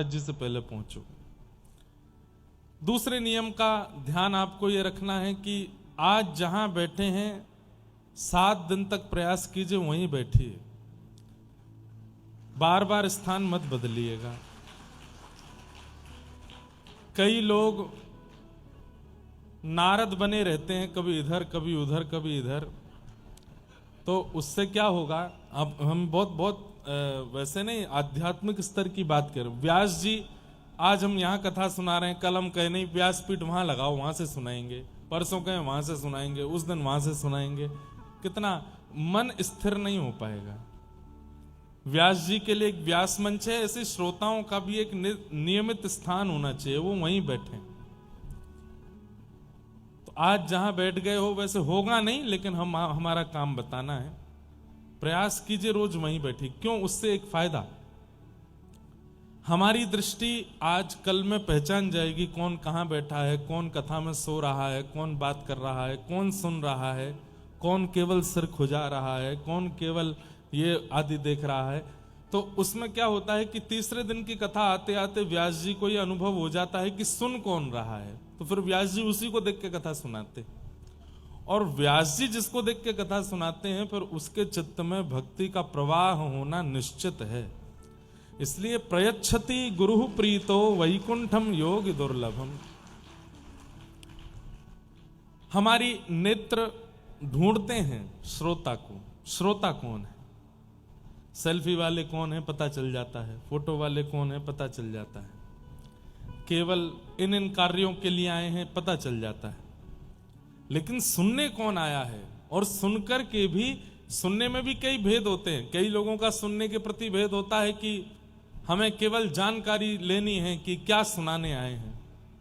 जी से पहले पहुंचो। दूसरे नियम का ध्यान आपको यह रखना है कि आज जहां बैठे हैं 7 दिन तक प्रयास कीजिए वहीं बैठिए, बार बार स्थान मत बदलिएगा। कई लोग नारद बने रहते हैं, कभी इधर कभी उधर कभी इधर, तो उससे क्या होगा। अब हम बहुत वैसे नहीं आध्यात्मिक स्तर की बात करें। व्यास जी आज हम यहाँ कथा सुना रहे हैं, कल हम कहे नहीं व्यासपीठ वहां लगाओ वहां से सुनाएंगे, परसों कहें वहां से सुनाएंगे, उस दिन वहां से सुनाएंगे, कितना मन स्थिर नहीं हो पाएगा। व्यास जी के लिए एक व्यास मंच है, ऐसे श्रोताओं का भी एक नियमित स्थान होना चाहिए, वो वहीं बैठे। तो आज जहां बैठ गए हो वैसे होगा नहीं, लेकिन हमारा काम बताना है। प्रयास कीजिए रोज वहीं बैठी। क्यों? उससे एक फायदा, हमारी दृष्टि आज कल में पहचान जाएगी कौन कहां बैठा है, कौन कथा में सो रहा है, कौन बात कर रहा है, कौन सुन रहा है, कौन केवल सिर खुजा रहा है, कौन केवल ये आदि देख रहा है। तो उसमें क्या होता है कि तीसरे दिन की कथा आते आते व्यास जी को यह अनुभव हो जाता है कि सुन कौन रहा है, तो फिर व्यास जी उसी को देख के कथा सुनाते। और व्यास जी जिसको देख के कथा सुनाते हैं फिर उसके चित्त में भक्ति का प्रवाह होना निश्चित है। इसलिए प्रयच्छति गुरु प्रीतो वैकुंठम योग दुर्लभम। हमारी नेत्र ढूंढते हैं श्रोता को। श्रोता कौन है? सेल्फी वाले कौन है पता चल जाता है, फोटो वाले कौन है पता चल जाता है, केवल इन कार्यों के लिए आए हैं पता चल जाता है। लेकिन सुनने कौन आया है? और सुनकर के भी, सुनने में भी कई भेद होते हैं। कई लोगों का सुनने के प्रति भेद होता है कि हमें केवल जानकारी लेनी है कि क्या सुनाने आए हैं।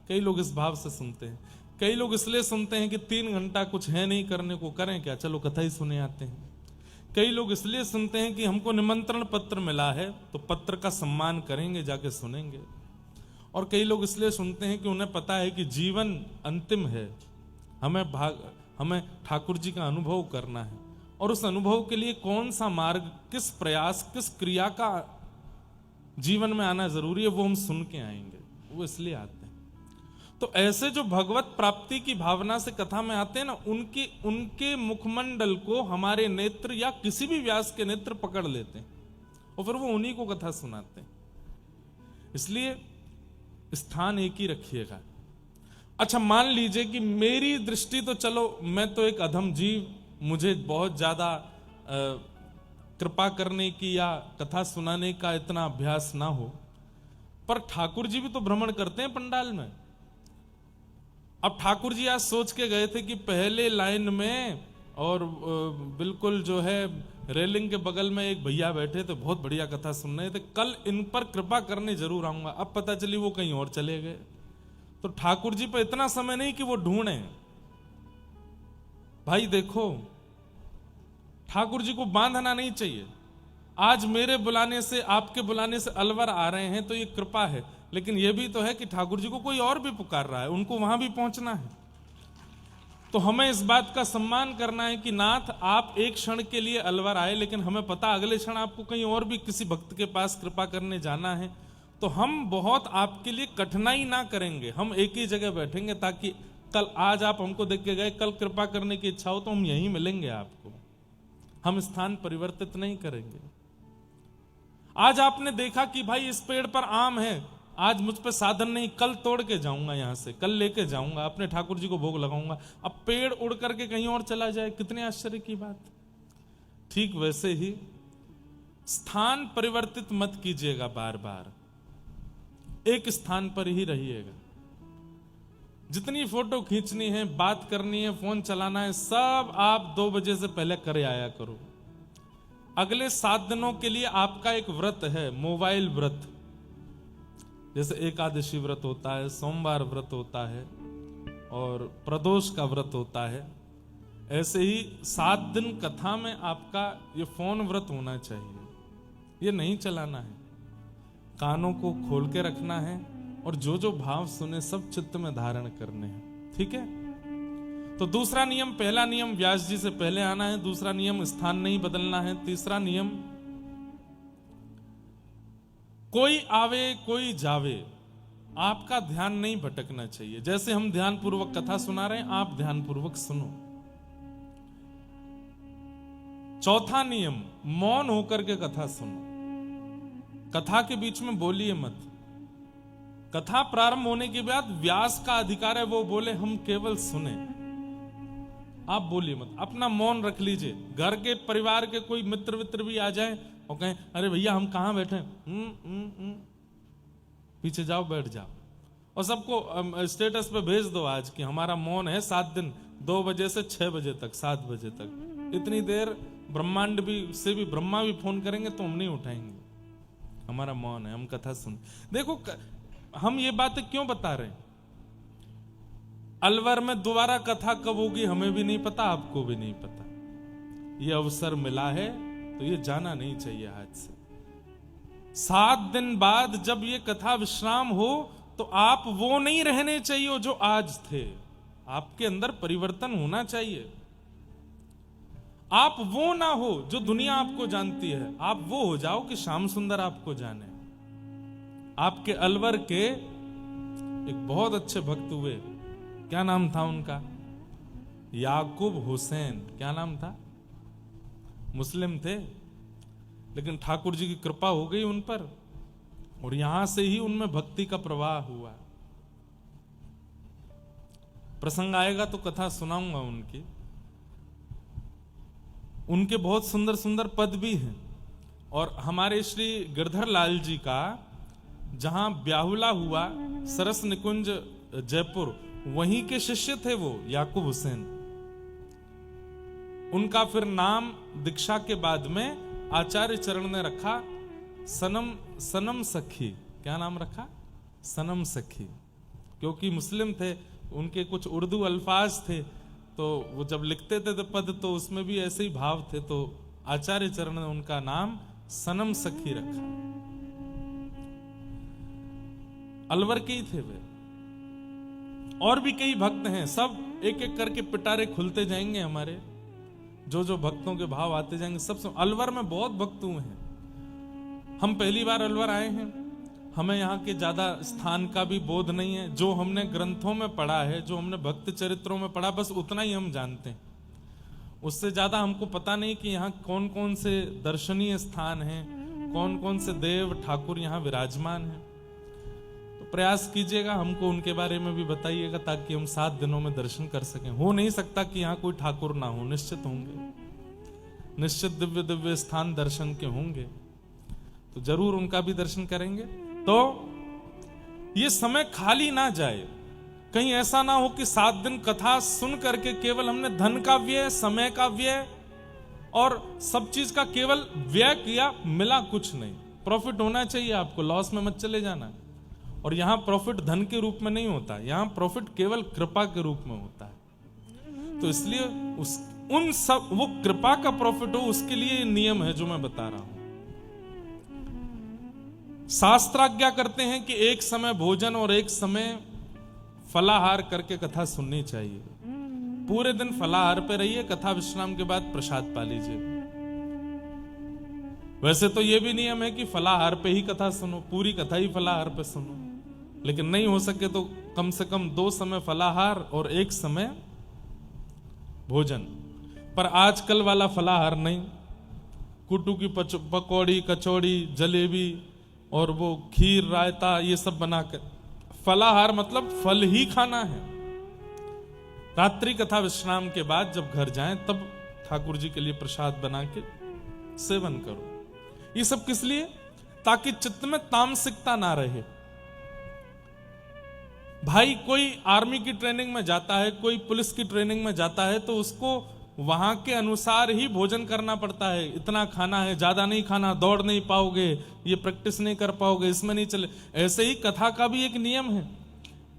कई लोग इस भाव से सुनते हैं। कई लोग इसलिए सुनते हैं कि 3 घंटा कुछ है नहीं करने को, करें क्या, चलो कथा ही सुने आते हैं। कई लोग इसलिए सुनते हैं कि हमको निमंत्रण पत्र मिला है तो पत्र का सम्मान करेंगे, जाके सुनेंगे। और कई लोग इसलिए सुनते हैं कि उन्हें पता है कि जीवन अंतिम है, हमें ठाकुर जी का अनुभव करना है, और उस अनुभव के लिए कौन सा मार्ग, किस प्रयास, किस क्रिया का जीवन में आना जरूरी है, वो हम सुन के आएंगे, वो इसलिए आते हैं। तो ऐसे जो भगवत प्राप्ति की भावना से कथा में आते हैं ना, उनके मुखमंडल को हमारे नेत्र या किसी भी व्यास के नेत्र पकड़ लेते हैं और फिर वो उन्हीं को कथा सुनाते हैं। इसलिए स्थान एक ही रखिएगा। अच्छा, मान लीजिए कि मेरी दृष्टि तो, चलो मैं तो एक अधम जीव, मुझे बहुत ज्यादा कृपा करने की या कथा सुनाने का इतना अभ्यास ना हो, पर ठाकुर जी भी तो भ्रमण करते हैं पंडाल में। अब ठाकुर जी आज सोच के गए थे कि पहले लाइन में और बिल्कुल जो है रेलिंग के बगल में एक भैया बैठे थे, बहुत बढ़िया कथा सुन रहे थे, कल इन पर कृपा करने जरूर आऊंगा। अब पता चली वो कहीं और चले गए। तो ठाकुर जी पर इतना समय नहीं कि वो ढूंढे। भाई देखो, ठाकुर जी को बांधना नहीं चाहिए। आज मेरे बुलाने से, आपके बुलाने से अलवर आ रहे हैं तो ये कृपा है, लेकिन ये भी तो है कि ठाकुर जी को कोई और भी पुकार रहा है, उनको वहां भी पहुंचना है। तो हमें इस बात का सम्मान करना है कि नाथ आप एक क्षण के लिए अलवर आए, लेकिन हमें पता अगले क्षण आपको कहीं और भी किसी भक्त के पास कृपा करने जाना है। तो हम बहुत आपके लिए कठिनाई ना करेंगे, हम एक ही जगह बैठेंगे ताकि कल, आज आप हमको देख के गए, कल कृपा करने की इच्छा हो तो हम यहीं मिलेंगे आपको। हम स्थान परिवर्तित नहीं करेंगे। आज आपने देखा कि भाई इस पेड़ पर आम है, आज मुझ पे साधन नहीं, कल तोड़ के जाऊंगा, यहां से कल लेके जाऊंगा, अपने ठाकुर जी को भोग लगाऊंगा। अब पेड़ उड़ करके कहीं और चला जाए, कितने आश्चर्य की बात। ठीक वैसे ही स्थान परिवर्तित मत कीजिएगा, बार बार एक स्थान पर ही रहिएगा। जितनी फोटो खींचनी है, बात करनी है, फोन चलाना है, सब आप 2 बजे से पहले करे आया करो। अगले 7 दिनों के लिए आपका एक व्रत है, मोबाइल व्रत। जैसे एकादशी व्रत होता है, सोमवार व्रत होता है और प्रदोष का व्रत होता है, ऐसे ही 7 दिन कथा में आपका ये फोन व्रत होना चाहिए। ये नहीं चलाना है, कानों को खोल के रखना है और जो जो भाव सुने सब चित्त में धारण करने हैं। ठीक है? तो दूसरा नियम, पहला नियम व्यास जी से पहले आना है, दूसरा नियम स्थान नहीं बदलना है, तीसरा नियम कोई आवे कोई जावे, आपका ध्यान नहीं भटकना चाहिए। जैसे हम ध्यान पूर्वक कथा सुना रहे हैं, आप ध्यान पूर्वक सुनो। चौथा नियम, मौन होकर के कथा सुनो। कथा के बीच में बोलिए मत। कथा प्रारंभ होने के बाद व्यास का अधिकार है वो बोले, हम केवल सुने, आप बोलिए मत, अपना मौन रख लीजिए। घर के परिवार के कोई मित्र वित्र भी आ जाए और कहें अरे भैया हम कहां बैठे, पीछे जाओ बैठ जाओ, और सबको स्टेटस पे भेज दो आज कि हमारा मौन है 7 दिन, 2 बजे से 6 बजे तक, 7 बजे तक। इतनी देर ब्रह्मांड भी से भी ब्रह्मा भी फोन करेंगे तो हम नहीं उठाएंगे, हमारा मौन है, हम कथा सुन। देखो हम ये बातें क्यों बता रहे हैं? अलवर में दोबारा कथा कब होगी हमें भी नहीं पता, आपको भी नहीं पता। ये अवसर मिला है तो ये जाना नहीं चाहिए हाथ से। 7 दिन बाद जब ये कथा विश्राम हो तो आप वो नहीं रहने चाहिए जो आज थे, आपके अंदर परिवर्तन होना चाहिए। आप वो ना हो जो दुनिया आपको जानती है, आप वो हो जाओ कि श्याम सुंदर आपको जाने। आपके अलवर के एक बहुत अच्छे भक्त हुए, क्या नाम था उनका? याकूब हुसैन। क्या नाम था? मुस्लिम थे, लेकिन ठाकुर जी की कृपा हो गई उन पर और यहां से ही उनमें भक्ति का प्रवाह हुआ। प्रसंग आएगा तो कथा सुनाऊंगा उनकी। उनके बहुत सुंदर सुंदर पद भी हैं। और हमारे श्री गिरधर लाल जी का जहां ब्याहुला हुआ सरस निकुंज जयपुर, वहीं के शिष्य थे वो याकूब हुसैन। उनका फिर नाम दीक्षा के बाद में आचार्य चरण ने रखा सनम सखी। क्या नाम रखा? सनम सखी। क्योंकि मुस्लिम थे, उनके कुछ उर्दू अल्फाज थे, तो वो जब लिखते थे तो पद तो उसमें भी ऐसे ही भाव थे, तो आचार्य चरण ने उनका नाम सनम सखी रखा। अलवर के ही थे वे। और भी कई भक्त हैं, सब एक एक करके पिटारे खुलते जाएंगे हमारे, जो जो भक्तों के भाव आते जाएंगे। सब अलवर में बहुत भक्त हुए हैं। हम पहली बार अलवर आए हैं, हमें यहाँ के ज्यादा स्थान का भी बोध नहीं है। जो हमने ग्रंथों में पढ़ा है, जो हमने भक्त चरित्रों में पढ़ा, बस उतना ही हम जानते हैं। उससे ज्यादा हमको पता नहीं कि यहाँ कौन कौन से दर्शनीय स्थान हैं, कौन कौन से देव ठाकुर यहाँ विराजमान हैं। तो प्रयास कीजिएगा, हमको उनके बारे में भी बताइएगा, ताकि हम 7 दिनों में दर्शन कर सकें। हो नहीं सकता कि यहाँ कोई ठाकुर ना हो, निश्चित होंगे, निश्चित दिव्य दिव्य स्थान दर्शन के होंगे, तो जरूर उनका भी दर्शन करेंगे। तो ये समय खाली ना जाए, कहीं ऐसा ना हो कि 7 दिन कथा सुन करके केवल हमने धन का व्यय, समय का व्यय और सब चीज का केवल व्यय किया, मिला कुछ नहीं। प्रॉफिट होना चाहिए आपको, लॉस में मत चले जाना। और यहां प्रॉफिट धन के रूप में नहीं होता, यहां प्रॉफिट केवल कृपा के रूप में होता है। तो इसलिए वो कृपा का प्रॉफिट हो, उसके लिए नियम है जो मैं बता रहा हूं। शास्त्राज्ञा करते हैं कि एक समय भोजन और एक समय फलाहार करके कथा सुननी चाहिए। पूरे दिन फलाहार पे रहिए, कथा विश्राम के बाद प्रसाद पा लीजिए। वैसे तो यह भी नियम है कि फलाहार पे ही कथा सुनो, पूरी कथा ही फलाहार पे सुनो, लेकिन नहीं हो सके तो कम से कम 2 समय फलाहार और 1 समय भोजन। पर आजकल वाला फलाहार नहीं, कुट्टू की पकौड़ी, कचौड़ी, जलेबी और वो खीर, रायता, ये सब बनाकर फलाहार मतलब फल ही खाना है। रात्रि कथा विश्राम के बाद जब घर जाएं तब ठाकुर जी के लिए प्रसाद बना के सेवन करो। ये सब किस लिए? ताकि चित्त में तामसिकता ना रहे। भाई कोई आर्मी की ट्रेनिंग में जाता है, कोई पुलिस की ट्रेनिंग में जाता है, तो उसको वहां के अनुसार ही भोजन करना पड़ता है। इतना खाना है, ज्यादा नहीं खाना, दौड़ नहीं पाओगे, ये प्रैक्टिस नहीं कर पाओगे, इसमें नहीं चले। ऐसे ही कथा का भी एक नियम है।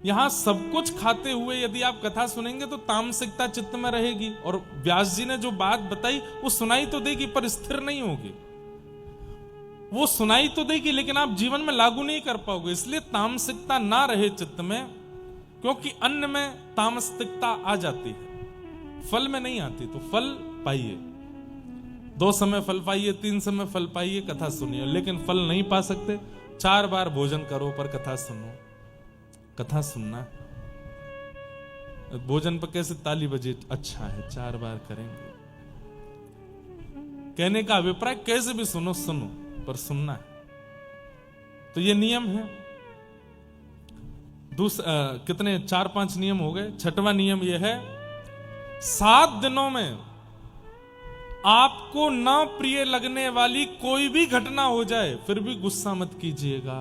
यहां सब कुछ खाते हुए यदि आप कथा सुनेंगे तो तामसिकता चित्त में रहेगी, और व्यास जी ने जो बात बताई वो सुनाई तो देगी पर स्थिर नहीं होगी। वो सुनाई तो देगी लेकिन आप जीवन में लागू नहीं कर पाओगे। इसलिए तामसिकता ना रहे चित्त में, क्योंकि अन्न में तामसिकता आ जाती है, फल में नहीं आती। तो फल पाइए, 2 समय फल पाइए, 3 समय फल पाइए, कथा सुनिए। लेकिन फल नहीं पा सकते, 4 बार भोजन करो पर कथा सुनो। कथा सुनना, भोजन पर कैसे ताली बजे, अच्छा है 4 बार करेंगे। कहने का अभिप्राय कैसे भी सुनो सुनो, पर सुनना है। तो ये नियम है। कितने 4-5 नियम हो गए। 6वां नियम यह है, 7 दिनों में आपको न प्रिय लगने वाली कोई भी घटना हो जाए फिर भी गुस्सा मत कीजिएगा,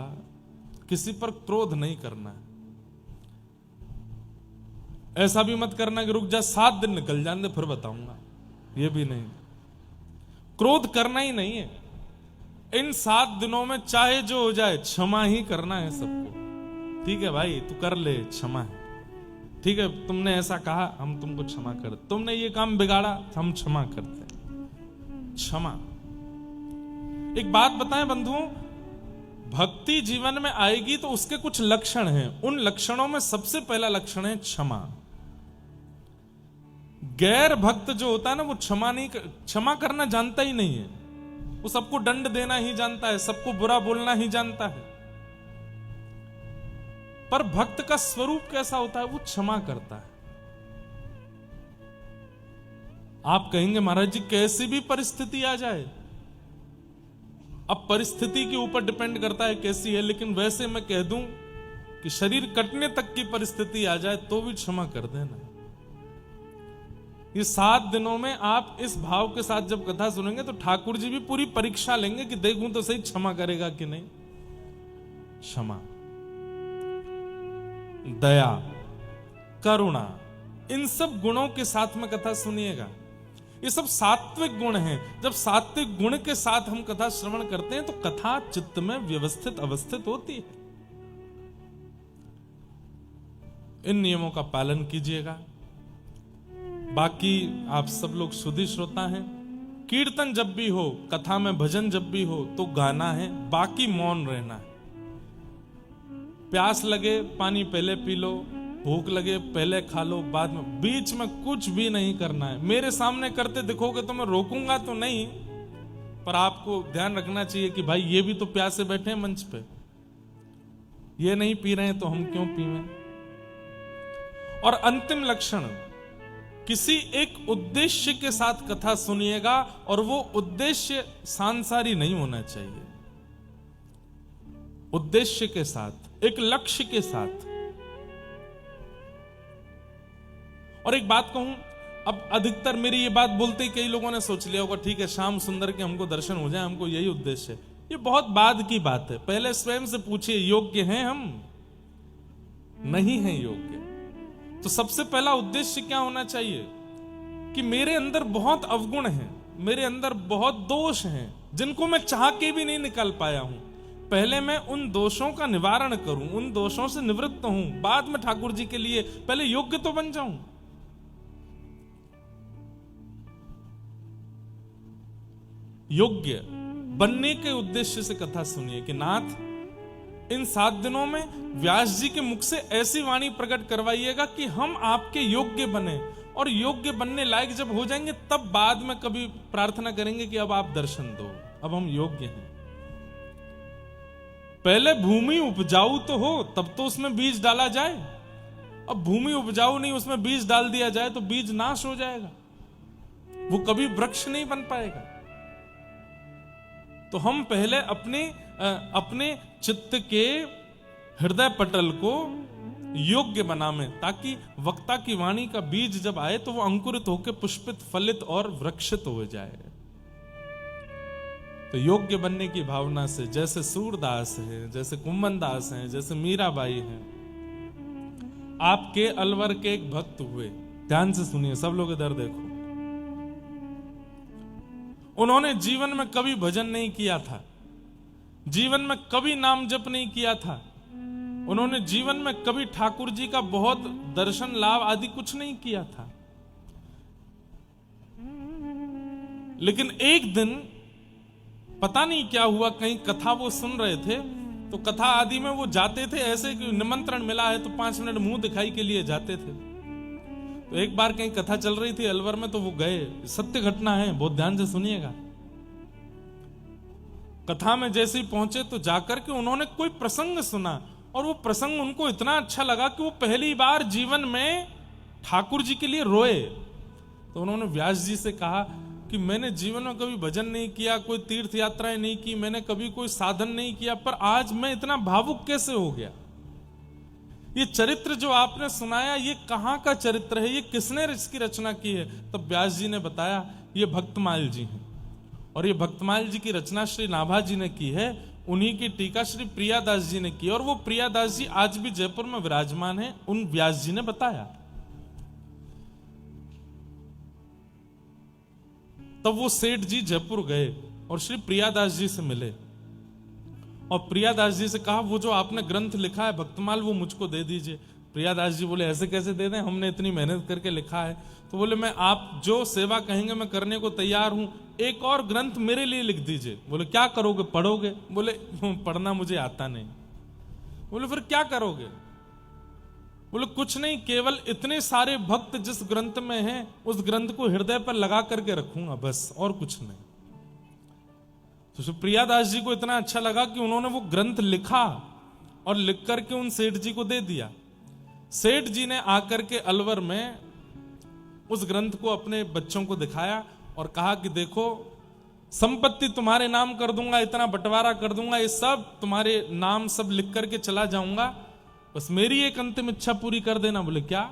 किसी पर क्रोध नहीं करना। ऐसा भी मत करना कि रुक जा 7 दिन निकल जाने फिर बताऊंगा, ये भी नहीं। क्रोध करना ही नहीं है। इन 7 दिनों में चाहे जो हो जाए क्षमा ही करना है सबको। ठीक है भाई, तू कर ले, क्षमा है। ठीक है, तुमने ऐसा कहा, हम तुमको क्षमा कर, तुमने ये काम बिगाड़ा, हम क्षमा करते हैं। क्षमा। एक बात बताएं बंधुओं, भक्ति जीवन में आएगी तो उसके कुछ लक्षण हैं। उन लक्षणों में सबसे पहला लक्षण है क्षमा। गैर भक्त जो होता है ना, वो क्षमा करना जानता ही नहीं है। वो सबको दंड देना ही जानता है, सबको बुरा बोलना ही जानता है। पर भक्त का स्वरूप कैसा होता है? वो क्षमा करता है। आप कहेंगे महाराज जी कैसी भी परिस्थिति आ जाए, अब परिस्थिति के ऊपर डिपेंड करता है कैसी है, लेकिन वैसे मैं कह दूं कि शरीर कटने तक की परिस्थिति आ जाए तो भी क्षमा कर देना। ये 7 दिनों में आप इस भाव के साथ जब कथा सुनेंगे तो ठाकुर जी भी पूरी परीक्षा लेंगे कि देखूं तो सही क्षमा करेगा कि नहीं। क्षमा, दया, करुणा, इन सब गुणों के साथ में कथा सुनिएगा। ये सब सात्विक गुण हैं। जब सात्विक गुण के साथ हम कथा श्रवण करते हैं तो कथा चित्त में व्यवस्थित अवस्थित होती है। इन नियमों का पालन कीजिएगा। बाकी आप सब लोग सुधी श्रोता हैं। कीर्तन जब भी हो, कथा में भजन जब भी हो तो गाना है, बाकी मौन रहना है। प्यास लगे पानी पहले पी लो, भूख लगे पहले खा लो, बाद में, बीच में कुछ भी नहीं करना है। मेरे सामने करते दिखोगे तो मैं रोकूंगा तो नहीं, पर आपको ध्यान रखना चाहिए कि भाई ये भी तो प्यासे बैठे हैं मंच पे, ये नहीं पी रहे हैं तो हम क्यों पीवें। और अंतिम लक्षण, किसी एक उद्देश्य के साथ कथा सुनिएगा और वो उद्देश्य सांसारी नहीं होना चाहिए। उद्देश्य के साथ, एक लक्ष्य के साथ। और एक बात कहूं, अब अधिकतर मेरी ये बात बोलते ही कई लोगों ने सोच लिया होगा ठीक है श्याम सुंदर के हमको दर्शन हो जाए, हमको यही उद्देश्य है। ये बहुत बाद की बात है। पहले स्वयं से पूछिए योग्य हैं हम? नहीं हैं योग्य। तो सबसे पहला उद्देश्य क्या होना चाहिए कि मेरे अंदर बहुत अवगुण हैं, मेरे अंदर बहुत दोष हैं जिनको मैं चाह के भी नहीं निकल पाया हूं। पहले मैं उन दोषों का निवारण करूं, उन दोषों से निवृत्त हूं, बाद में ठाकुर जी के लिए पहले योग्य तो बन जाऊं। योग्य बनने के उद्देश्य से कथा सुनिए कि नाथ इन 7 दिनों में व्यास जी के मुख से ऐसी वाणी प्रकट करवाइएगा कि हम आपके योग्य बने, और योग्य बनने लायक जब हो जाएंगे तब बाद में कभी प्रार्थना करेंगे कि अब आप दर्शन दो, अब हम योग्य हैं। पहले भूमि उपजाऊ तो हो तब तो उसमें बीज डाला जाए। अब भूमि उपजाऊ नहीं, उसमें बीज डाल दिया जाए तो बीज नाश हो जाएगा, वो कभी वृक्ष नहीं बन पाएगा। तो हम पहले अपने चित्त के हृदय पटल को योग्य बनावे, ताकि वक्ता की वाणी का बीज जब आए तो वो अंकुरित होकर पुष्पित, फलित और वृक्षित हो जाए। तो योग्य बनने की भावना से, जैसे सूरदास है, जैसे कुंभन दास हैं, जैसे मीराबाई हैं, आपके अलवर के एक भक्त हुए। ध्यान से सुनिए सब लोग, इधर देखो। उन्होंने जीवन में कभी भजन नहीं किया था, जीवन में कभी नाम जप नहीं किया था, उन्होंने जीवन में कभी ठाकुर जी का बहुत दर्शन लाभ आदि कुछ नहीं किया था। लेकिन एक दिन पता नहीं क्या हुआ, कहीं कथा वो सुन रहे थे, तो कथा आदि में वो जाते थे, ऐसे कि निमंत्रण मिला है तो 5 मिनट मुंह दिखाई के लिए जाते थे। तो एक बार कहीं कथा चल रही थी अलवर में, तो वो गए। सत्य घटना है, बहुत ध्यान से सुनिएगा। कथा में जैसे ही पहुंचे तो जाकर के उन्होंने कोई प्रसंग सुना, और वो प्रसंग उनको इतना अच्छा लगा कि वो पहली बार जीवन में ठाकुर जी के लिए रोए। तो उन्होंने व्यास जी से कहा कि मैंने जीवन में कभी भजन नहीं किया, कोई तीर्थ यात्राएं नहीं की, मैंने कभी कोई साधन नहीं किया, पर आज मैं इतना भावुक कैसे हो गया। ये चरित्र जो आपने सुनाया, ये कहाँ का चरित्र है, ये किसने इसकी रचना की है? तब व्यास जी ने बताया ये भक्तमाल जी हैं, और ये भक्तमाल जी की रचना श्री नाभा जी ने की है, उन्हीं की टीका श्री प्रियादास जी ने की, और वो प्रियादास जी आज भी जयपुर में विराजमान है, उन व्यास जी ने बताया। तब वो सेठ जी जयपुर गए और श्री प्रियादास जी से मिले, और प्रियादास जी से कहा वो जो आपने ग्रंथ लिखा है भक्तमाल, वो मुझको दे दीजिए। प्रियादास जी बोले ऐसे कैसे दे दें, हमने इतनी मेहनत करके लिखा है। तो बोले मैं, आप जो सेवा कहेंगे मैं करने को तैयार हूं, एक और ग्रंथ मेरे लिए लिख दीजिए। बोले क्या करोगे, पढ़ोगे? बोले पढ़ना मुझे आता नहीं। बोले फिर क्या करोगे? बोले कुछ नहीं, केवल इतने सारे भक्त जिस ग्रंथ में हैं उस ग्रंथ को हृदय पर लगा करके रखूंगा, बस, और कुछ नहीं। तो प्रियादास जी को इतना अच्छा लगा कि उन्होंने वो ग्रंथ लिखा और लिख करके उन सेठ जी को दे दिया। सेठ जी ने आकर के अलवर में उस ग्रंथ को अपने बच्चों को दिखाया और कहा कि देखो, संपत्ति तुम्हारे नाम कर दूंगा, इतना बंटवारा कर दूंगा, ये सब तुम्हारे नाम सब लिख करके चला जाऊंगा, बस मेरी एक अंतिम इच्छा पूरी कर देना। बोले क्या?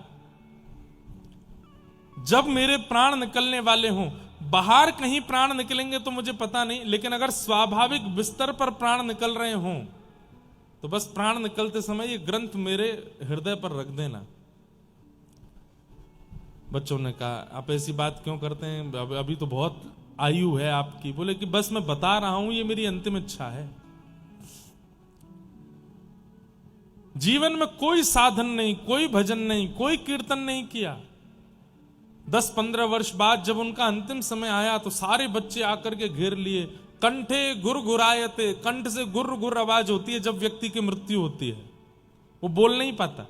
जब मेरे प्राण निकलने वाले हों, बाहर कहीं प्राण निकलेंगे तो मुझे पता नहीं, लेकिन अगर स्वाभाविक बिस्तर पर प्राण निकल रहे हों तो बस प्राण निकलते समय ये ग्रंथ मेरे हृदय पर रख देना। बच्चों ने कहा आप ऐसी बात क्यों करते हैं, अभी तो बहुत आयु है आपकी। बोले कि बस मैं बता रहा हूं, ये मेरी अंतिम इच्छा है। जीवन में कोई साधन नहीं, कोई भजन नहीं, कोई कीर्तन नहीं किया। 10-15 वर्ष बाद जब उनका अंतिम समय आया तो सारे बच्चे आकर के घेर लिए। कंठे गुर गुरायते, कंठ से गुर गुर आवाज होती है जब व्यक्ति की मृत्यु होती है, वो बोल नहीं पाता।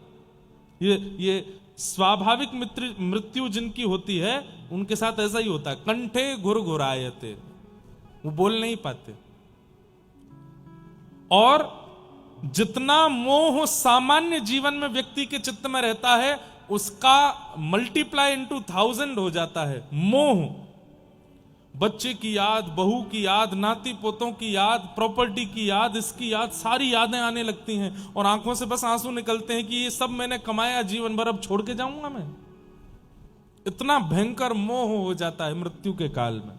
ये स्वाभाविक मृत्यु जिनकी होती है उनके साथ ऐसा ही होता है, कंठे गुर गुरायते, वो बोल नहीं पाते। और जितना मोह सामान्य जीवन में व्यक्ति के चित्त में रहता है उसका मल्टीप्लाई इनटू 1000 हो जाता है। मोह, बच्चे की याद, बहू की याद, नाती पोतों की याद, प्रॉपर्टी की याद, इसकी याद, सारी यादें आने लगती हैं और आंखों से बस आंसू निकलते हैं कि ये सब मैंने कमाया जीवन भर, अब छोड़ के जाऊंगा मैं। इतना भयंकर मोह हो जाता है मृत्यु के काल में,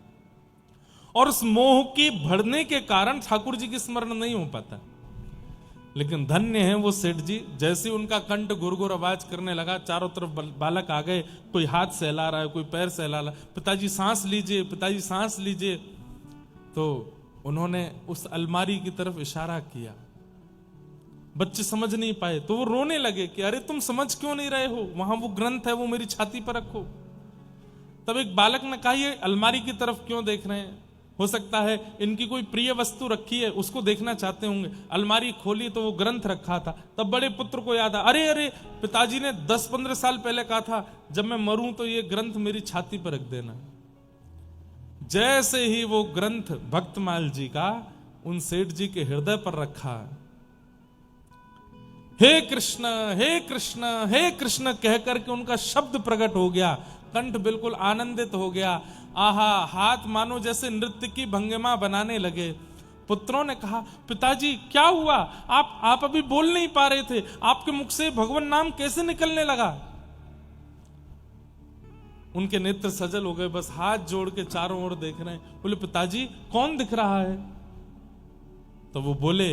और उस मोह की बढ़ने के कारण ठाकुर जी की स्मरण नहीं हो पाता। लेकिन धन्य है वो सेठ जी, जैसे उनका कंठ गुरगुर आवाज करने लगा, चारों तरफ बालक आ गए, कोई हाथ सहला रहा है, कोई पैर सहला रहा है, पिताजी सांस लीजिए, पिताजी सांस लीजिए। तो उन्होंने उस अलमारी की तरफ इशारा किया। बच्चे समझ नहीं पाए तो वो रोने लगे कि अरे तुम समझ क्यों नहीं रहे हो, वहां वो ग्रंथ है, वो मेरी छाती पर रखो। तब एक बालक ने कहा ये अलमारी की तरफ क्यों देख रहे हैं, हो सकता है इनकी कोई प्रिय वस्तु रखी है उसको देखना चाहते होंगे। अलमारी खोली तो वो ग्रंथ रखा था। तब बड़े पुत्र को याद आया, अरे अरे पिताजी ने 10-15 साल पहले कहा था जब मैं मरूं तो ये ग्रंथ मेरी छाती पर रख देना। जैसे ही वो ग्रंथ भक्तमाल जी का उन सेठ जी के हृदय पर रखा, हे कृष्ण हे कृष्ण हे कृष्ण कहकर के उनका शब्द प्रकट हो गया, कंठ बिल्कुल आनंदित हो गया। आहा, हाथ मानो जैसे नृत्य की भंगिमा बनाने लगे। पुत्रों ने कहा पिताजी क्या हुआ, आप अभी बोल नहीं पा रहे थे, आपके मुख से भगवान नाम कैसे निकलने लगा? उनके नेत्र सजल हो गए, बस हाथ जोड़ के चारों ओर देख रहे हैं। बोले पिताजी कौन दिख रहा है? तो वो बोले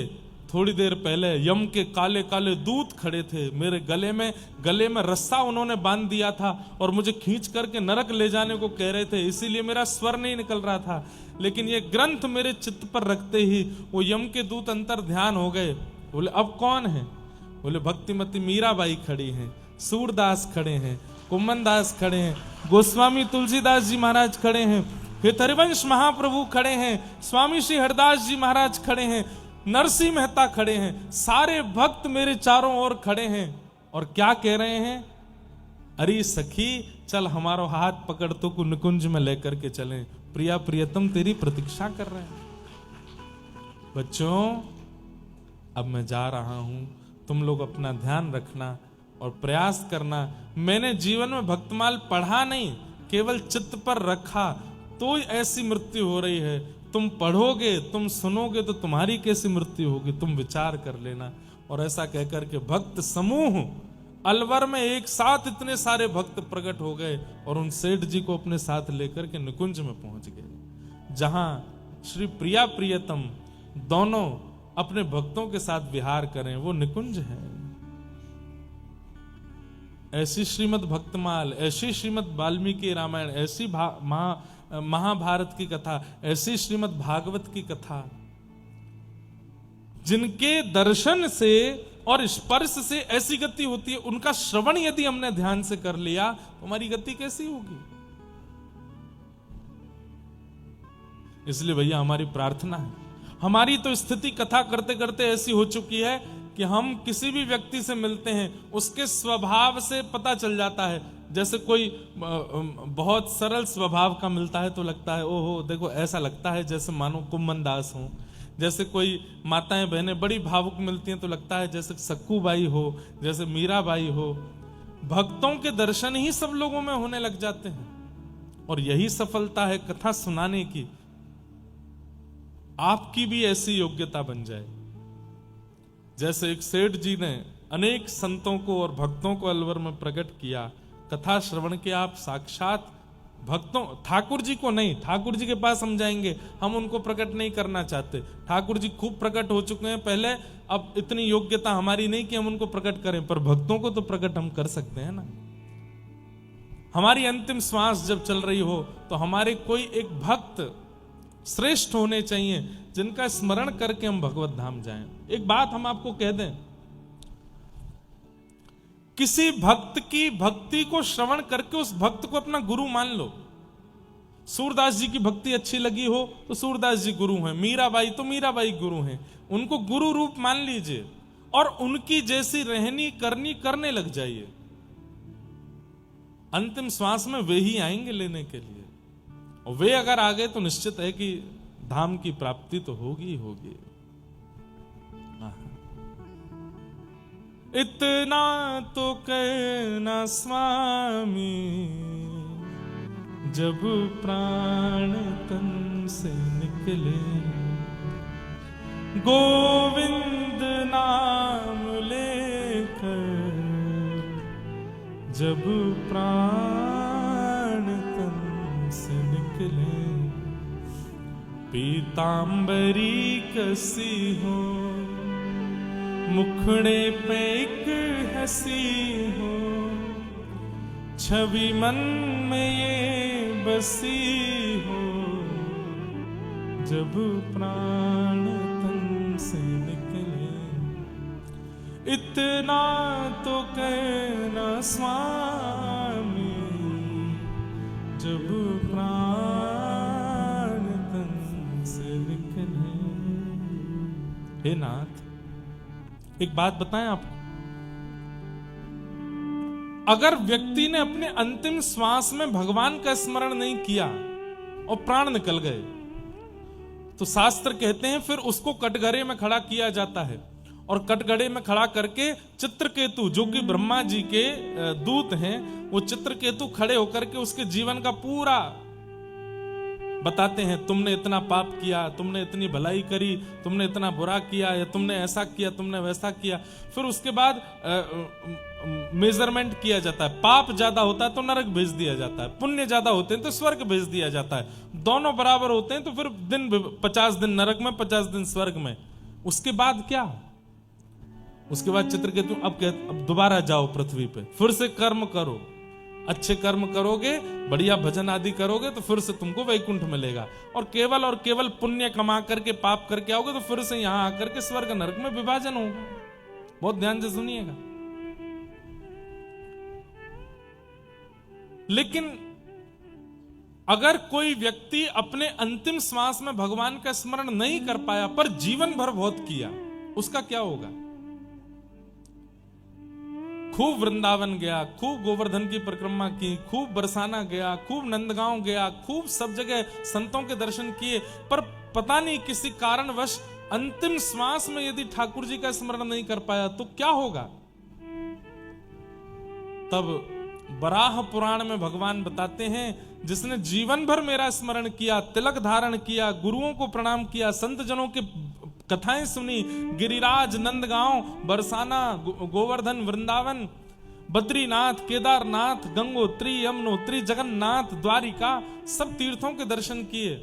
थोड़ी देर पहले यम के काले काले दूत खड़े थे, मेरे गले में रस्सा उन्होंने बांध दिया था और मुझे खींच करके नरक ले जाने को कह रहे थे, इसीलिए मेरा स्वर नहीं निकल रहा था। लेकिन ये ग्रंथ मेरे चित्त पर रखते ही वो यम के दूत अंतर ध्यान हो गए। बोले अब कौन है? बोले भक्तिमती मीराबाई खड़ी हैं, सूरदास खड़े हैं, कुम्मन दास खड़े हैं, गोस्वामी तुलसीदास जी महाराज खड़े हैं, फिर हरिवंश महाप्रभु खड़े हैं, स्वामी श्री हरदास जी महाराज खड़े हैं, नरसिंह मेहता खड़े हैं, सारे भक्त मेरे चारों ओर खड़े हैं और क्या कह रहे हैं? अरे सखी चल हमारा हाथ पकड़ तो को निकुंज में लेकर के चलें, प्रिया प्रियतम तेरी प्रतीक्षा कर रहे हैं। बच्चों अब मैं जा रहा हूं, तुम लोग अपना ध्यान रखना और प्रयास करना। मैंने जीवन में भक्तमाल पढ़ा नहीं, केवल चित्त पर रखा, तो ऐसी मृत्यु हो रही है। तुम पढ़ोगे, तुम सुनोगे तो तुम्हारी कैसी मृत्यु होगी, तुम विचार कर लेना। और ऐसा कहकर के भक्त समूह अलवर में एक साथ इतने सारे भक्त प्रकट हो गए और उन सेठ जी को अपने साथ लेकर के निकुंज में पहुंच गए, जहां श्री प्रिया प्रियतम दोनों अपने भक्तों के साथ विहार करें, वो निकुंज है। ऐसी श्रीमद् भक्तमाल, ऐसी श्रीमद् वाल्मीकि रामायण, ऐसी महाभारत की कथा, ऐसी श्रीमद् भागवत की कथा, जिनके दर्शन से और स्पर्श से ऐसी गति होती है, उनका श्रवण यदि हमने ध्यान से कर लिया तो हमारी गति कैसी होगी। इसलिए भैया हमारी प्रार्थना है, हमारी तो स्थिति कथा करते करते ऐसी हो चुकी है कि हम किसी भी व्यक्ति से मिलते हैं, उसके स्वभाव से पता चल जाता है। जैसे कोई बहुत सरल स्वभाव का मिलता है तो लगता है ओहो देखो, ऐसा लगता है जैसे मानो कुम्मन दास हो। जैसे कोई माताएं बहनें बड़ी भावुक मिलती हैं तो लगता है जैसे सक्कू बाई हो, जैसे मीरा बाई हो। भक्तों के दर्शन ही सब लोगों में होने लग जाते हैं और यही सफलता है कथा सुनाने की। आपकी भी ऐसी योग्यता बन जाए जैसे एक सेठ जी ने अनेक संतों को और भक्तों को अलवर में प्रकट किया। कथा श्रवण के आप साक्षात भक्तों, ठाकुर जी को नहीं, ठाकुर जी के पास हम जाएंगे, हम उनको प्रकट नहीं करना चाहते। ठाकुर जी खूब प्रकट हो चुके हैं पहले, अब इतनी योग्यता हमारी नहीं कि हम उनको प्रकट करें, पर भक्तों को तो प्रकट हम कर सकते हैं ना। हमारी अंतिम श्वास जब चल रही हो तो हमारे कोई एक भक्त श्रेष्ठ होने चाहिए जिनका स्मरण करके हम भगवत धाम जाएं। एक बात हम आपको कह दें, किसी भक्त की भक्ति को श्रवण करके उस भक्त को अपना गुरु मान लो। सूरदास जी की भक्ति अच्छी लगी हो तो सूरदास जी गुरु हैं, मीराबाई तो मीराबाई गुरु हैं, उनको गुरु रूप मान लीजिए और उनकी जैसी रहनी करनी करने लग जाइए। अंतिम श्वास में वे ही आएंगे लेने के लिए, और वे अगर आ गए तो निश्चित है कि धाम की प्राप्ति तो होगी ही होगी। इतना तो कहना स्वामी, जब प्राण तन से निकले, गोविंद नाम लेकर जब प्राण तन से निकले, पीतांबरी कसी हो, मुखड़े पे एक हंसी हो, छवि मन में ये बसी हो, जब प्राण तन से निकले, इतना तो कहना स्वामी, जब प्राण तन से निकले। हे नाथ, एक बात बताएं आपको, अगर व्यक्ति ने अपने अंतिम श्वास में भगवान का स्मरण नहीं किया और प्राण निकल गए तो शास्त्र कहते हैं फिर उसको कटघरे में खड़ा किया जाता है, और कटघरे में खड़ा करके चित्रकेतु जो कि ब्रह्मा जी के दूत हैं, वो चित्रकेतु खड़े होकर के उसके जीवन का पूरा बताते हैं। तुमने इतना पाप किया, तुमने इतनी भलाई करी, तुमने इतना बुरा किया, या तुमने ऐसा किया, तुमने वैसा किया। फिर उसके बाद मेजरमेंट किया जाता है। पाप ज्यादा होता है तो नरक भेज दिया जाता है, पुण्य ज्यादा होते हैं तो स्वर्ग भेज दिया जाता है। दोनों बराबर होते हैं तो फिर 50 दिन नरक में, 50 दिन स्वर्ग में। उसके बाद क्या? उसके बाद चित्रकेतु अब दोबारा जाओ पृथ्वी पे, फिर से कर्म करो, अच्छे कर्म करोगे, बढ़िया भजन आदि करोगे तो फिर से तुमको वैकुंठ मिलेगा, और केवल पुण्य कमा करके पाप करके आओगे तो फिर से यहां आकर के स्वर्ग नरक में विभाजन होगा। बहुत ध्यान से सुनिएगा। लेकिन अगर कोई व्यक्ति अपने अंतिम श्वास में भगवान का स्मरण नहीं कर पाया पर जीवन भर बहुत किया, उसका क्या होगा? खूब वृंदावन गया, खूब गोवर्धन की परिक्रमा की, खूब बरसाना गया, खूब नंदगांव गया, खूब सब जगह संतों के दर्शन किए, पर पता नहीं किसी कारणवश अंतिम श्वास में यदि ठाकुर जी का स्मरण नहीं कर पाया तो क्या होगा? तब बराह पुराण में भगवान बताते हैं, जिसने जीवन भर मेरा स्मरण किया, तिलक धारण किया, गुरुओं को प्रणाम किया, संत जनों के कथाएं सुनी, गिरिराज, नंदगांव, बरसाना, गोवर्धन, वृंदावन, बद्रीनाथ, केदारनाथ, गंगोत्री, यमुनोत्री, जगन्नाथ, द्वारिका, सब तीर्थों के दर्शन किए,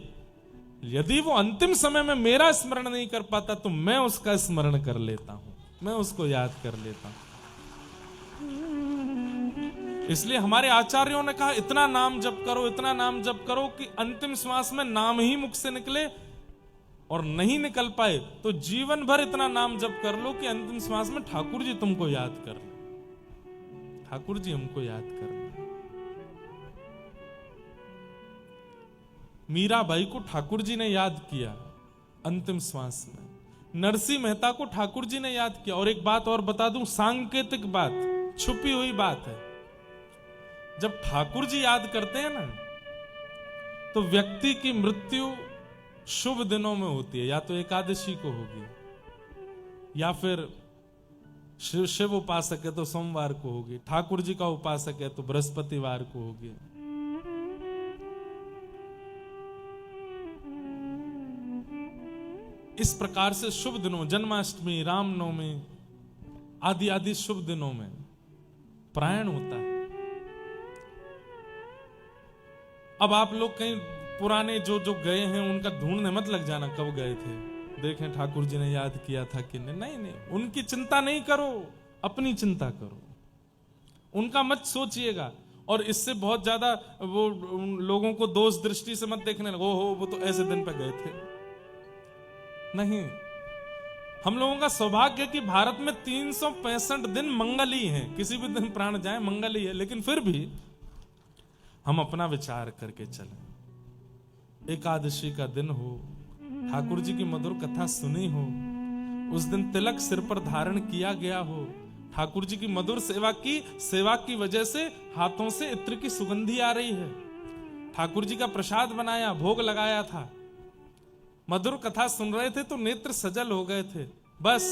यदि वो अंतिम समय में मेरा स्मरण नहीं कर पाता तो मैं उसका स्मरण कर लेता हूं, मैं उसको याद कर लेता हूं। इसलिए हमारे आचार्यों ने कहा इतना नाम जप करो, इतना नाम जप करो कि अंतिम श्वास में नाम ही मुख से निकले, और नहीं निकल पाए तो जीवन भर इतना नाम जप कर लो कि अंतिम श्वास में ठाकुर जी तुमको याद कर ले, ठाकुर जी हमको याद कर ले। मीराबाई को ठाकुर जी ने याद किया अंतिम श्वास में, नरसिंह मेहता को ठाकुर जी ने याद किया। और एक बात और बता दूं, सांकेतिक बात, छुपी हुई बात है, जब ठाकुर जी याद करते हैं ना तो व्यक्ति की मृत्यु शुभ दिनों में होती है, या तो एकादशी को होगी, या फिर शिव उपासक है तो सोमवार को होगी, ठाकुर जी का उपासक है तो बृहस्पतिवार को होगी। इस प्रकार से शुभ दिनों, जन्माष्टमी, रामनवमी आदि आदि शुभ दिनों में प्रयाण होता है। अब आप लोग कहीं पुराने जो गए हैं उनका ढूंढने मत लग जाना, कब गए थे, देखें ठाकुर जी ने याद किया था कि नहीं। नहीं, उनकी चिंता नहीं करो, अपनी चिंता करो, उनका मत सोचिएगा। और इससे बहुत ज्यादा वो लोगों को दोष दृष्टि से मत देखने लगो, हो वो तो ऐसे दिन पे गए थे। नहीं, हम लोगों का सौभाग्य है कि भारत में 365 दिन मंगल ही हैं, किसी भी दिन प्राण जाए मंगल ही है, लेकिन फिर भी हम अपना विचार करके चलें। एकादशी का दिन हो, ठाकुर जी की मधुर कथा सुनी हो, उस दिन तिलक सिर पर धारण किया गया हो, ठाकुर जी की मधुर सेवा की वजह से हाथों से इत्र की सुगंधी आ रही है, ठाकुर जी का प्रसाद बनाया, भोग लगाया था, मधुर कथा सुन रहे थे तो नेत्र सजल हो गए थे। बस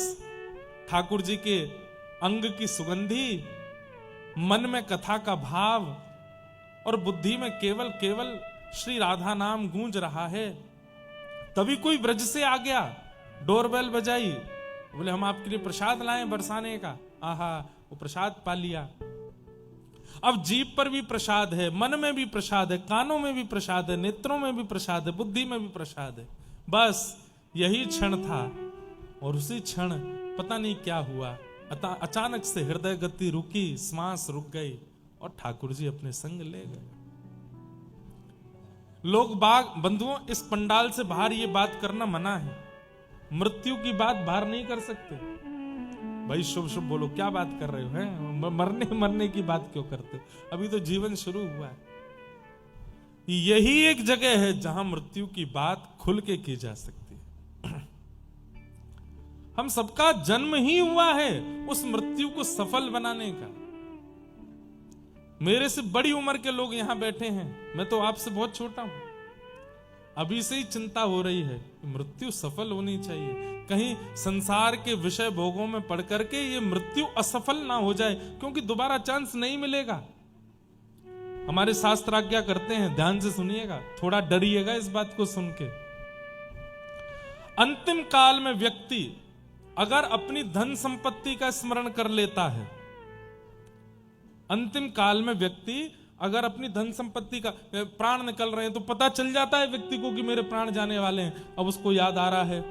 ठाकुर जी के अंग की सुगंधी, मन में कथा का भाव और बुद्धि में केवल श्री राधा नाम गूंज रहा है। तभी कोई ब्रज से आ गया, डोरबेल बजाई, बोले हम आपके लिए प्रसाद लाए बरसाने का। आहा, वो प्रसाद पा लिया। अब जीभ पर भी प्रसाद है, मन में भी प्रसाद है, कानों में भी प्रसाद है, नेत्रों में भी प्रसाद है, बुद्धि में भी प्रसाद है। बस यही क्षण था, और उसी क्षण पता नहीं क्या हुआ, अचानक से हृदय गति रुकी, श्वास रुक गई और ठाकुर जी अपने संग ले गए। लोग बाग बंधुओं, इस पंडाल से बाहर ये बात करना मना है, मृत्यु की बात बाहर नहीं कर सकते। भाई शुभ शुभ बोलो, क्या बात कर रहे हो, हैं मरने की बात क्यों करते हो? अभी तो जीवन शुरू हुआ है। यही एक जगह है जहां मृत्यु की बात खुल के की जा सकती है। हम सबका जन्म ही हुआ है उस मृत्यु को सफल बनाने का। मेरे से बड़ी उम्र के लोग यहां बैठे हैं, मैं तो आपसे बहुत छोटा हूं। अभी से ही चिंता हो रही है कि मृत्यु सफल होनी चाहिए, कहीं संसार के विषय भोगों में पड़ करके ये मृत्यु असफल ना हो जाए, क्योंकि दोबारा चांस नहीं मिलेगा। हमारे शास्त्र आज्ञा करते हैं, ध्यान से सुनिएगा, थोड़ा डरिएगा इस बात को सुन के। अंतिम काल में व्यक्ति अगर अपनी धन संपत्ति का स्मरण कर लेता है, अंतिम काल में व्यक्ति अगर अपनी धन संपत्ति का, प्राण निकल रहे हैं तो पता चल जाता है व्यक्ति को कि मेरे प्राण जाने वाले हैं। अब उसको याद आ रहा है,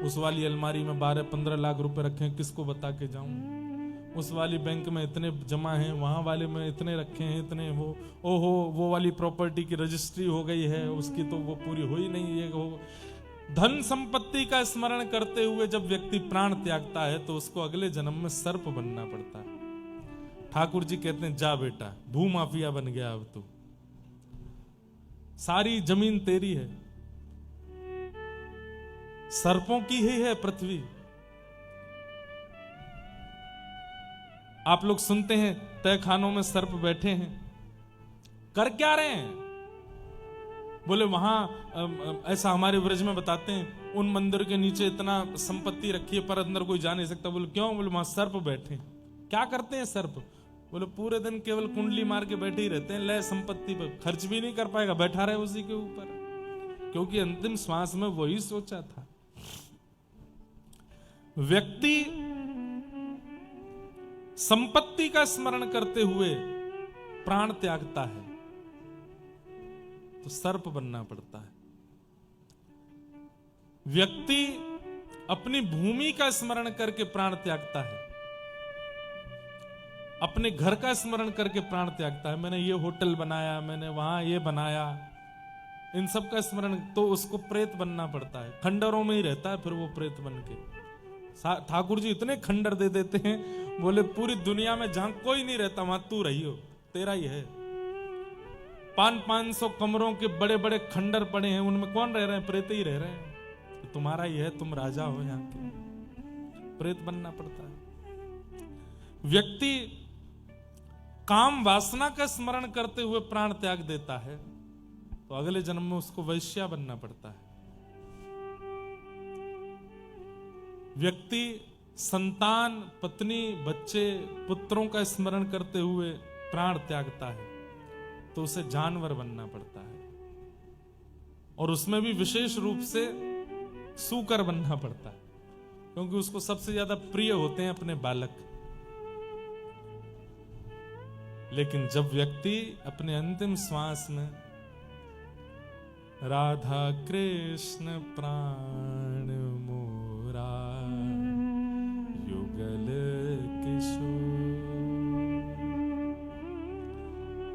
उस वाली अलमारी में 12-15 लाख रुपए रखे हैं, किसको बता के जाऊं, उस वाली बैंक में इतने जमा हैं, वहां वाले में इतने रखे हैं, इतने वो, ओहो वो वाली प्रॉपर्टी की रजिस्ट्री हो गई है, उसकी तो वो पूरी हुई नहीं है। वो धन संपत्ति का स्मरण करते हुए जब व्यक्ति प्राण त्यागता है तो उसको अगले जन्म में सर्प बनना पड़ता है। ठाकुर जी कहते हैं, जा बेटा, भूमाफिया बन गया, अब तो सारी जमीन तेरी है, सर्पों की ही है पृथ्वी। आप लोग सुनते हैं तहखानों में सर्प बैठे हैं, कर क्या रहे हैं? बोले वहां ऐसा हमारे ब्रज में बताते हैं, उन मंदिर के नीचे इतना संपत्ति रखी है पर अंदर कोई जा नहीं सकता। बोले क्यों? बोले वहां सर्प बैठे। क्या करते हैं सर्प? बोले पूरे दिन केवल कुंडली मार के बैठे ही रहते हैं, ले संपत्ति पर खर्च भी नहीं कर पाएगा, बैठा रहे उसी के ऊपर, क्योंकि अंतिम श्वास में वही सोचा था। व्यक्ति संपत्ति का स्मरण करते हुए प्राण त्यागता है तो सर्प बनना पड़ता है। व्यक्ति अपनी भूमि का स्मरण करके प्राण त्यागता है, अपने घर का स्मरण करके प्राण त्यागता है। मैंने ये होटल बनाया, मैंने वहां ये बनाया, इन सब का स्मरण, तो उसको प्रेत बनना पड़ता है। खंडरों में ही रहता है फिर वो प्रेत बन के। ठाकुर जी इतने खंडर दे देते हैं, बोले पूरी दुनिया में जहां कोई नहीं रहता वहां तू रही हो, तेरा ही है। 500 कमरों के बड़े बड़े खंडर पड़े हैं, उनमें कौन रह रहे हैं? प्रेत ही रह रहे हैं। तो तुम्हारा ही है, तुम राजा हो यहाँ के, प्रेत बनना पड़ता है। व्यक्ति काम वासना का स्मरण करते हुए प्राण त्याग देता है तो अगले जन्म में उसको वैश्या बनना पड़ता है। व्यक्ति संतान, पत्नी, बच्चे, पुत्रों का स्मरण करते हुए प्राण त्यागता है तो उसे जानवर बनना पड़ता है, और उसमें भी विशेष रूप से सूकर बनना पड़ता है, क्योंकि उसको सबसे ज्यादा प्रिय होते हैं अपने बालक। लेकिन जब व्यक्ति अपने अंतिम श्वास में राधा कृष्ण प्राण मोरा युगल किशोर,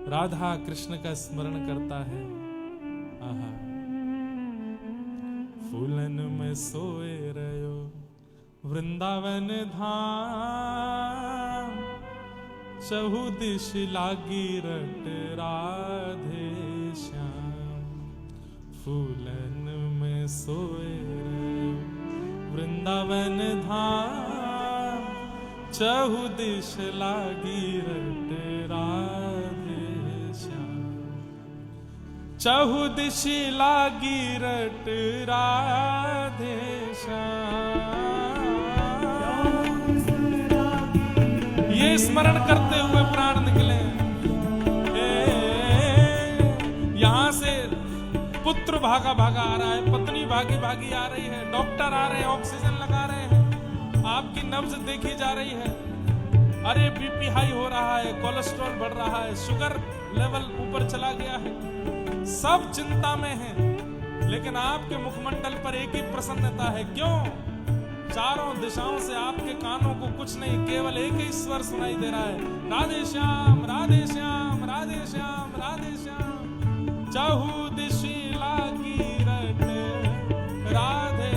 राधा कृष्ण का स्मरण करता है, आहा फूलन में सोए रहो वृंदावन धाम, चहु दिश लागी रट राधे श्याम। फूलन में सोए रहो वृंदावन धाम, चहु दिश लागी रट राधे श्याम। चहु दिश लागी रट राधे श्याम। ये स्मरण करते हुए प्राण निकले। यहां से पुत्र भागा भागा आ रहा है, पत्नी भागी भागी आ रही है, डॉक्टर आ रहे हैं, ऑक्सीजन लगा रहे हैं, आपकी नब्ज देखी जा रही है, अरे बीपी हाई हो रहा है, कोलेस्ट्रॉल बढ़ रहा है, शुगर लेवल ऊपर चला गया है, सब चिंता में है। लेकिन आपके मुखमंडल पर एक ही प्रसन्नता है। क्यों? चारों दिशाओं से आपके कानों को कुछ नहीं, केवल एक ही स्वर सुनाई दे रहा है, राधे श्याम राधे श्याम राधे श्याम राधे श्याम। चहु दिशि लागी रट राधे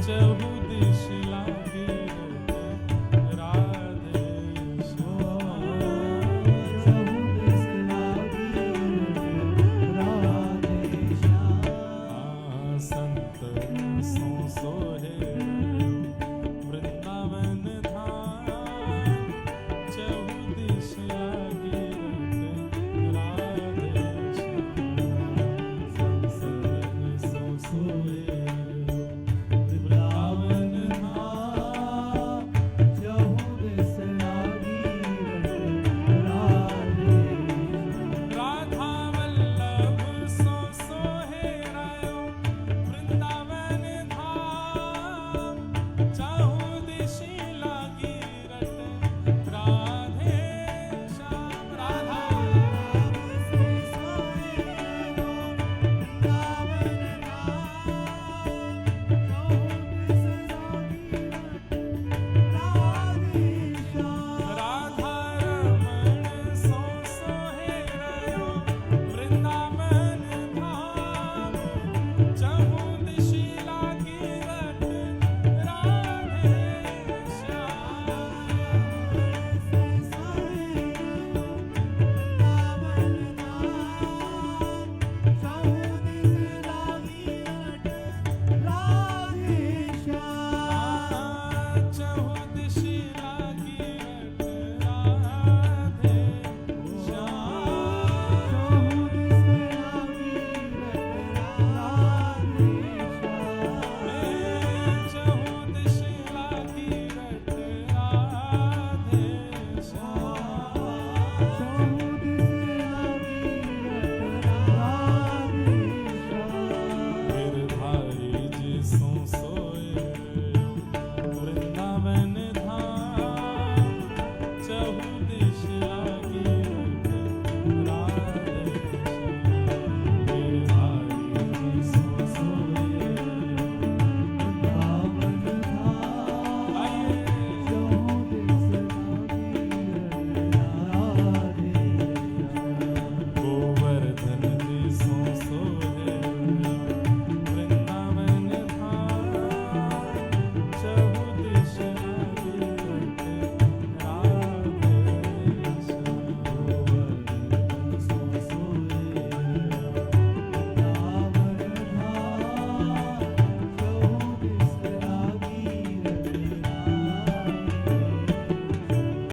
चहु दिश